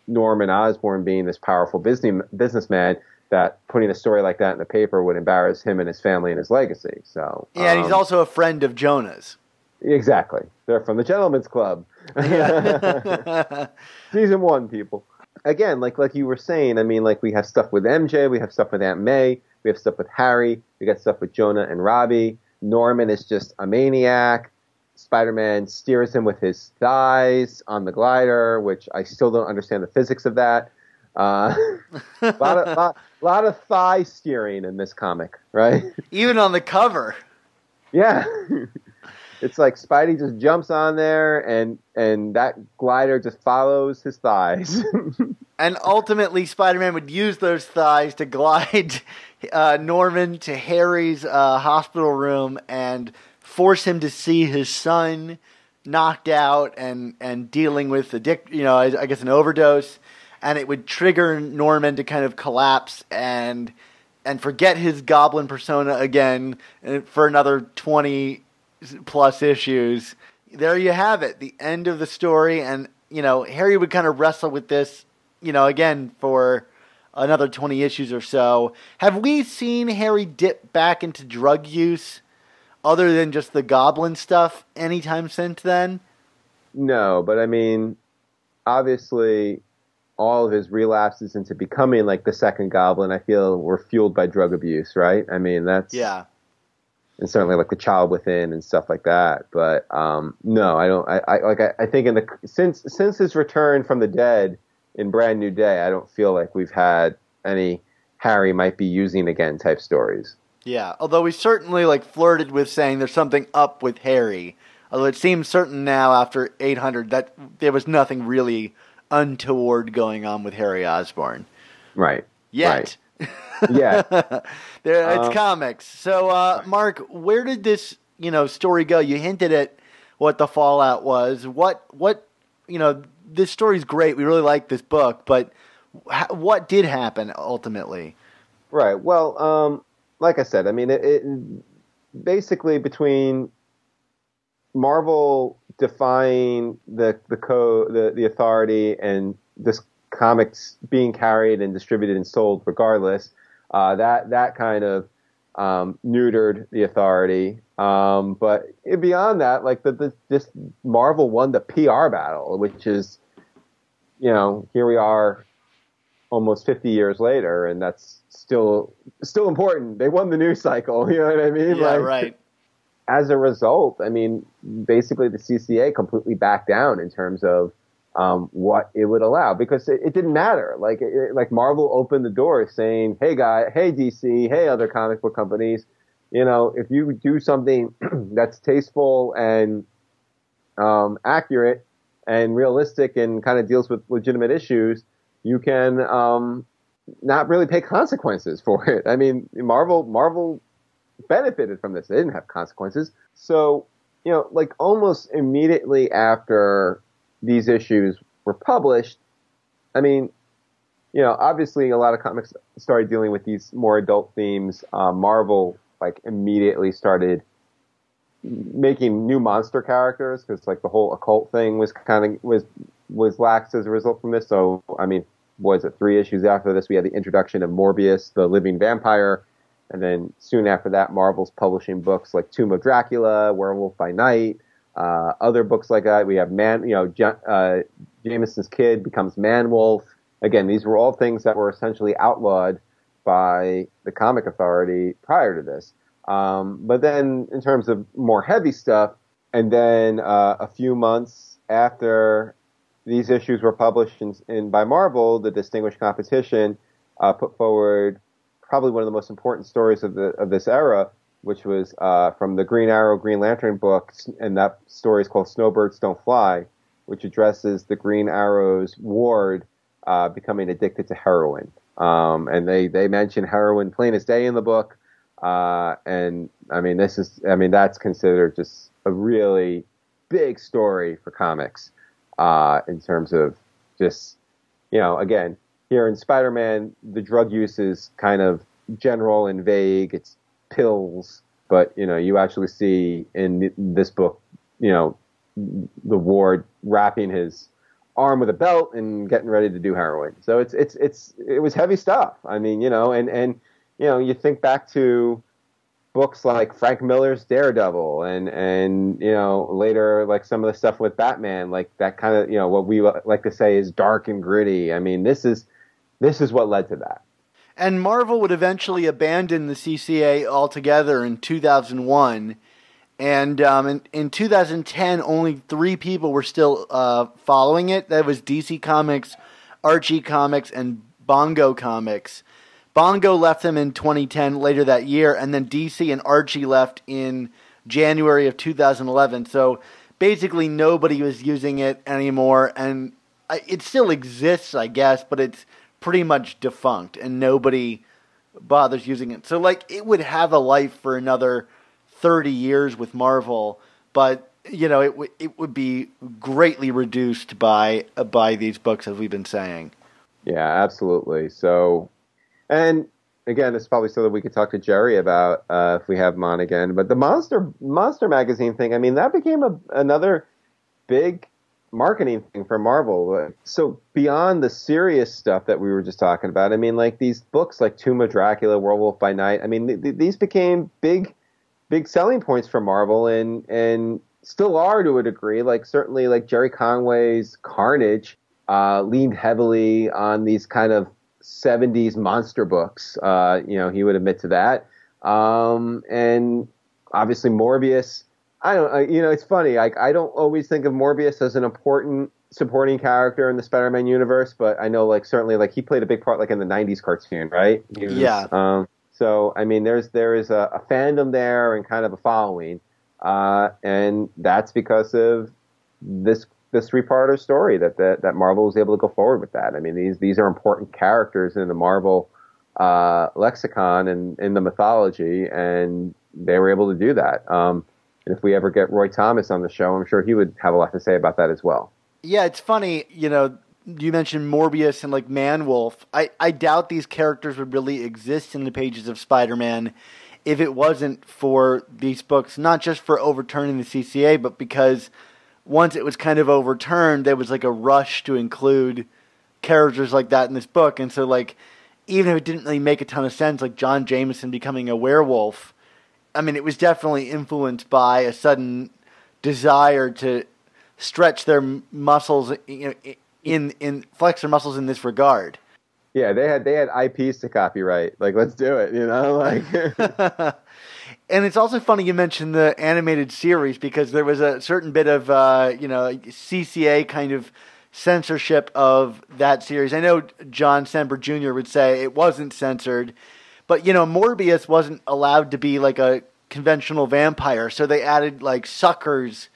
Norman Osborn being this powerful businessman, that putting a story like that in the paper would embarrass him and his family and his legacy. So yeah, and he's also a friend of Jonah's. Exactly. They're from the Gentleman's Club. Season 1, people. Again, like you were saying, I mean, like, we have stuff with MJ, we have stuff with Aunt May, we have stuff with Harry, we got stuff with Jonah and Robbie. Norman is just a maniac. Spider-Man steers him with his thighs on the glider, which I still don't understand the physics of that. Lot of thigh steering in this comic, right? Even on the cover. Yeah. It's like Spidey just jumps on there and that glider just follows his thighs. And ultimately, Spider-Man would use those thighs to glide Norman to Harry's hospital room and force him to see his son knocked out and dealing with I guess an overdose. And it would trigger Norman to kind of collapse and forget his goblin persona again for another 20 plus issues. There you have it, the end of the story. And, Harry would kind of wrestle with this, again for another 20 issues or so. Have we seen Harry dip back into drug use other than just the goblin stuff anytime since then? No, but I mean, obviously all of his relapses into becoming like the second Goblin, I feel, were fueled by drug abuse, right? I mean, that's... Yeah. And certainly like the Child Within and stuff like that. But no, I don't. I think since his return from the dead in Brand New Day, I don't feel like we've had any Harry might be using again type stories. Yeah, although we certainly flirted with saying there's something up with Harry. Although it seems certain now after 800 that there was nothing really untoward going on with Harry Osborn. Right. Yet. Right. Yeah. It's comics. So, Mark, where did this, story go? You hinted at what the fallout was. What, this story's great. We really like this book, but what did happen ultimately? Right. Well, like I said, I mean, it basically between Marvel defying the code, the authority, and this comics being carried and distributed and sold regardless, that kind of neutered the authority. But beyond that, like this Marvel won the PR battle, which is, here we are almost 50 years later, and that's still important. They won the news cycle, you know what I mean? Yeah, right. As a result, I mean, basically the CCA completely backed down in terms of what it would allow, because it didn't matter. Like Marvel opened the door saying, hey DC, hey other comic book companies, if you do something that's tasteful and accurate and realistic and kind of deals with legitimate issues, you can not really pay consequences for it. I mean, Marvel benefited from this. They didn't have consequences. So, like almost immediately after these issues were published, I mean, obviously a lot of comics started dealing with these more adult themes. Marvel like immediately started making new monster characters, because like the whole occult thing was was laxed as a result from this. So, I mean, was it 3 issues after this, we had the introduction of Morbius, the living vampire. And then soon after that, Marvel's publishing books like Tomb of Dracula, Werewolf by Night, other books like that. We have Jameson's Kid becomes Man-Wolf. Again, these were all things that were essentially outlawed by the comic authority prior to this. But then in terms of more heavy stuff, and then a few months after these issues were published by Marvel, the Distinguished Competition put forward probably one of the most important stories of this era, which was from the Green Arrow, Green Lantern books, and that story is called Snowbirds Don't Fly, which addresses the Green Arrow's ward becoming addicted to heroin. And they mention heroin plain as day in the book. And I mean, that's considered just a really big story for comics in terms of just, again, here in Spider-Man, the drug use is kind of general and vague. It's pills, but you actually see in this book, the ward wrapping his arm with a belt and getting ready to do heroin. So it was heavy stuff. I mean, and you think back to books like Frank Miller's Daredevil and later like some of the stuff with Batman, like that kind of what we like to say is dark and gritty. I mean, this is what led to that. And Marvel would eventually abandon the CCA altogether in 2001. And in 2010, only 3 people were still following it. That was DC Comics, Archie Comics, and Bongo Comics. Bongo left them in 2010, later that year, and then DC and Archie left in January of 2011. So basically nobody was using it anymore, and it still exists, I guess, but it's pretty much defunct, and nobody bothers using it. So, like, it would have a life for another 30 years with Marvel, but, it would be greatly reduced by these books, as we've been saying. Yeah, absolutely. So, and again, it's probably so that we could talk to Jerry about if we have him on again. But the Monster Magazine thing, I mean, that became another big marketing thing for Marvel. So beyond the serious stuff that we were just talking about, I mean, like these books like Tomb of Dracula, Werewolf by Night, I mean, these became big selling points for Marvel and still are to a degree. Like certainly like Jerry Conway's Carnage leaned heavily on these kind of 70s monster books. He would admit to that. And obviously Morbius, it's funny. I don't always think of Morbius as an important supporting character in the Spider-Man universe, but I know, like, certainly, like, he played a big part, like, in the 90s cartoon, right? Yeah. So, I mean, there is a fandom there and kind of a following, and that's because of this this three-parter story that Marvel was able to go forward with that. I mean, these are important characters in the Marvel lexicon and in the mythology, and they were able to do that. And if we ever get Roy Thomas on the show, I'm sure he would have a lot to say about that as well. Yeah, it's funny, you mentioned Morbius and like Man-Wolf. I doubt these characters would really exist in the pages of Spider-Man if it wasn't for these books, not just for overturning the CCA, but because once it was kind of overturned, there was like a rush to include characters like that in this book. And so like, even if it didn't really make a ton of sense, like John Jameson becoming a werewolf, I mean, it was definitely influenced by a sudden desire to stretch their muscles, in flex their muscles in this regard. Yeah, they had IPs to copyright. Like, let's do it, like. And it's also funny you mentioned the animated series, because there was a certain bit of CCA kind of censorship of that series. I know John Semper Jr. would say it wasn't censored, but Morbius wasn't allowed to be like a conventional vampire, so they added like suckers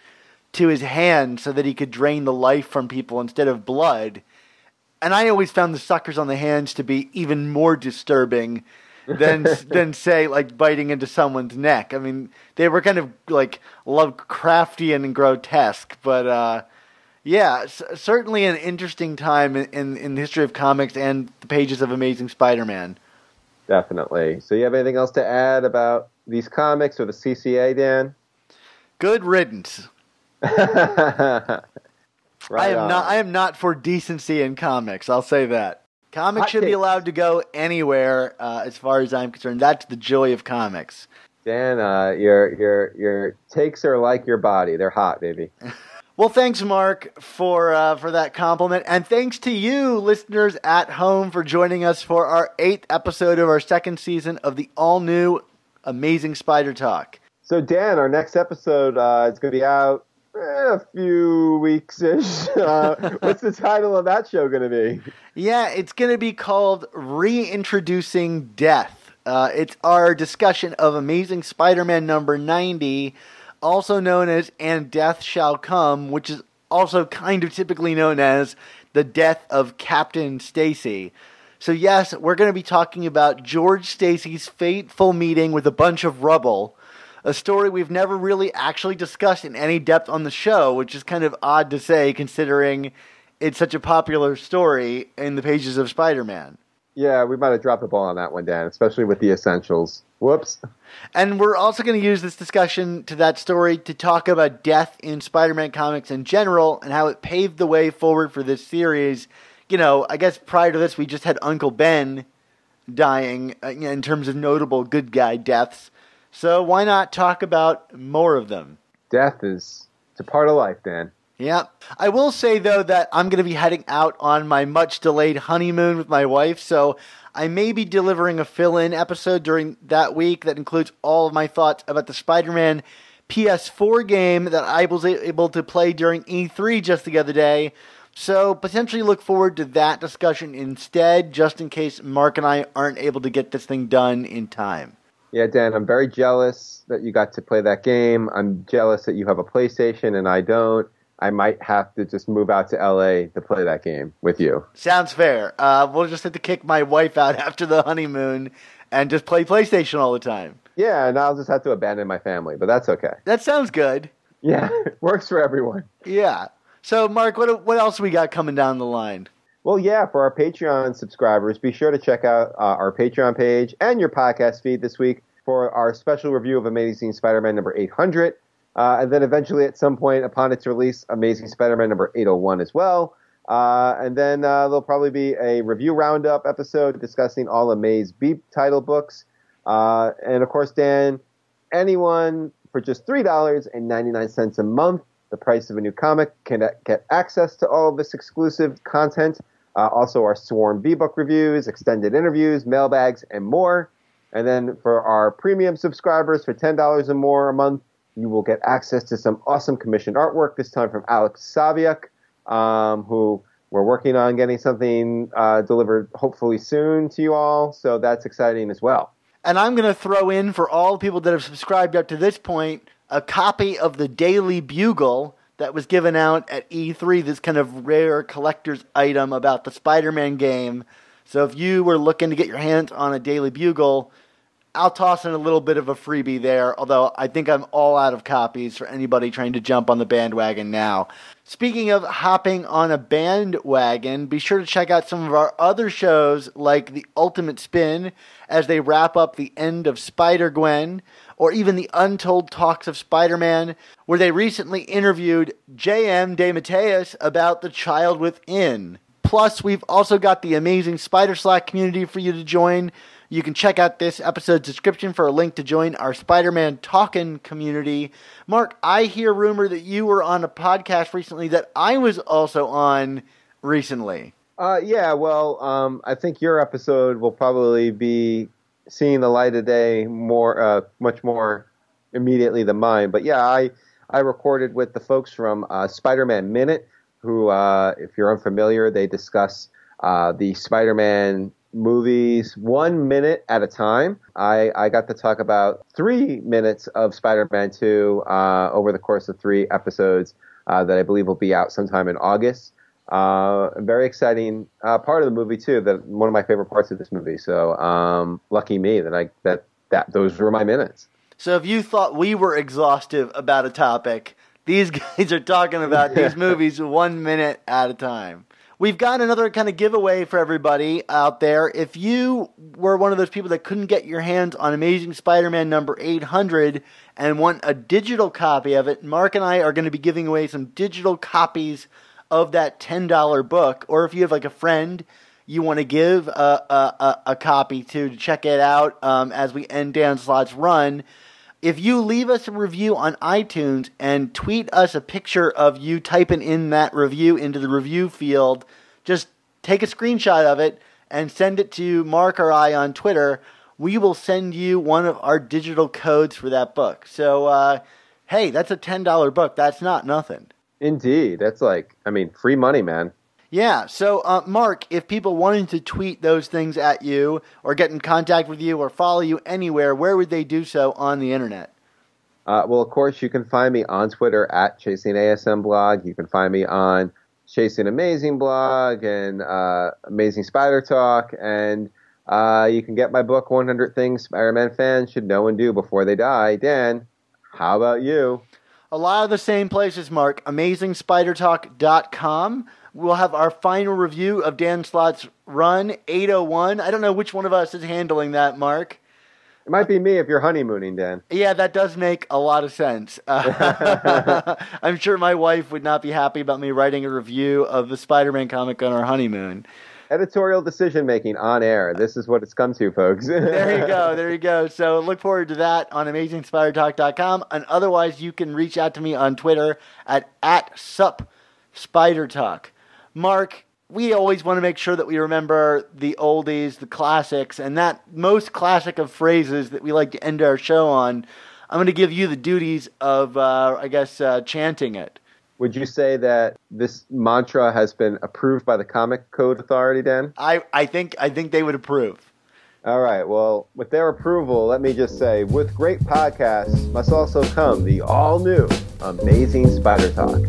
to his hand so that he could drain the life from people instead of blood. And I always found the suckers on the hands to be even more disturbing than say like biting into someone's neck. I mean, they were kind of like Lovecraftian and grotesque, but yeah, certainly an interesting time in the history of comics and the pages of Amazing Spider-Man. Definitely. So you have anything else to add about these comics or the CCA, Dan? Good riddance. Right I am not for decency in comics. I'll say that. Comics should be allowed to go anywhere, as far as I'm concerned. That's the joy of comics. Dan, your takes are like your body. They're hot, baby. Well, thanks, Mark, for that compliment. And thanks to you, listeners at home, for joining us for our 8th episode of our 2nd season of the all-new Amazing Spider Talk. So, Dan, our next episode is going to be out a few weeks-ish. What's the title of that show going to be? Yeah, it's going to be called Reintroducing Death. It's our discussion of Amazing Spider-Man number 90, also known as And Death Shall Come, which is also kind of typically known as The Death of Captain Stacy. So yes, we're going to be talking about George Stacy's fateful meeting with a bunch of rubble, a story we've never really actually discussed in any depth on the show, which is kind of odd to say considering it's such a popular story in the pages of Spider-Man. Yeah, we might have dropped the ball on that one, Dan, especially with the essentials. Whoops. And we're also going to use this discussion to that story to talk about death in Spider-Man comics in general and how it paved the way forward for this series. I guess prior to this, we just had Uncle Ben dying in terms of notable good guy deaths. So why not talk about more of them? Death it's a part of life, Dan. Yeah. I will say, though, that I'm going to be heading out on my much-delayed honeymoon with my wife, so I may be delivering a fill-in episode during that week that includes all of my thoughts about the Spider-Man PS4 game that I was able to play during E3 just the other day. So potentially look forward to that discussion instead, just in case Mark and I aren't able to get this thing done in time. Yeah, Dan, I'm very jealous that you got to play that game. I'm jealous that you have a PlayStation and I don't. I might have to just move out to LA to play that game with you. Sounds fair. We'll just have to kick my wife out after the honeymoon and just play PlayStation all the time. Yeah, and I'll just have to abandon my family, but that's okay. That sounds good. Yeah, works for everyone. Yeah. So, Mark, what else we got coming down the line? Well, yeah, for our Patreon subscribers, be sure to check out our Patreon page and your podcast feed this week for our special review of Amazing Spider-Man number 800. And then eventually at some point upon its release, Amazing Spider-Man number 801 as well. And then there'll probably be a review roundup episode discussing all Amaze Beep title books. And of course, Dan, anyone for just $3.99 a month, the price of a new comic, can get access to all of this exclusive content. Also our Swarm B-Book reviews, extended interviews, mailbags, and more. And then for our premium subscribers for $10 or more a month, you will get access to some awesome commissioned artwork, this time from Alex Saviuk, who we're working on getting something delivered hopefully soon to you all. So that's exciting as well. And I'm going to throw in, for all the people that have subscribed up to this point, a copy of the Daily Bugle that was given out at E3, this kind of rare collector's item about the Spider-Man game. So if you were looking to get your hands on a Daily Bugle, I'll toss in a little bit of a freebie there, although I think I'm all out of copies for anybody trying to jump on the bandwagon now. Speaking of hopping on a bandwagon, be sure to check out some of our other shows like The Ultimate Spin as they wrap up the end of Spider-Gwen, or even The Untold Talks of Spider-Man, where they recently interviewed J.M. DeMatteis about The Child Within. Plus, we've also got the amazing Spider Slack community for you to join. You can check out this episode's description for a link to join our Spider-Man Talkin' community. Mark, I hear rumor that you were on a podcast recently that I was also on recently. I think your episode will probably be seeing the light of day much more immediately than mine. But yeah, I recorded with the folks from Spider-Man Minute, who, if you're unfamiliar, they discuss the Spider-Man movies 1 minute at a time. I got to talk about 3 minutes of Spider-Man 2 over the course of 3 episodes that I believe will be out sometime in August. A very exciting part of the movie too. That one of my favorite parts of this movie. So lucky me that those were my minutes. So if you thought we were exhaustive about a topic, these guys are talking about these movies 1 minute at a time. We've got another kind of giveaway for everybody out there. If you were one of those people that couldn't get your hands on Amazing Spider-Man number 800 and want a digital copy of it, Mark and I are going to be giving away some digital copies of that $10 book. Or if you have like a friend you want to give a copy to check it out as we end Dan Slott's run, if you leave us a review on iTunes and tweet us a picture of you typing in that review into the review field, just take a screenshot of it and send it to Mark or I on Twitter, we will send you one of our digital codes for that book. So, hey, that's a $10 book. That's not nothing. Indeed. That's free money, man. Yeah, so Mark, if people wanted to tweet those things at you or get in contact with you or follow you anywhere, where would they do so on the internet? Well, of course, you can find me on Twitter at Chasing ASM Blog. You can find me on Chasing Amazing Blog and Amazing Spider Talk. And you can get my book, 100 Things Spider-Man Fans Should Know and Do Before They Die. Dan, how about you? A lot of the same places, Mark. AmazingSpiderTalk.com. We'll have our final review of Dan Slott's run, 801. I don't know which one of us is handling that, Mark. It might be me if you're honeymooning, Dan. Yeah, that does make a lot of sense. I'm sure my wife would not be happy about me writing a review of the Spider-Man comic on our honeymoon. Editorial decision-making on air. This is what it's come to, folks. There you go. So look forward to that on AmazingSpiderTalk.com. And otherwise, you can reach out to me on Twitter at @SupSpiderTalk. Mark, we always want to make sure that we remember the oldies, the classics, and that most classic of phrases that we like to end our show on. I'm going to give you the duties of, chanting it. Would you say that this mantra has been approved by the Comic Code Authority, Dan? I think they would approve. All right. Well, with their approval, let me just say, with great podcasts must also come the all-new Amazing Spider Talk.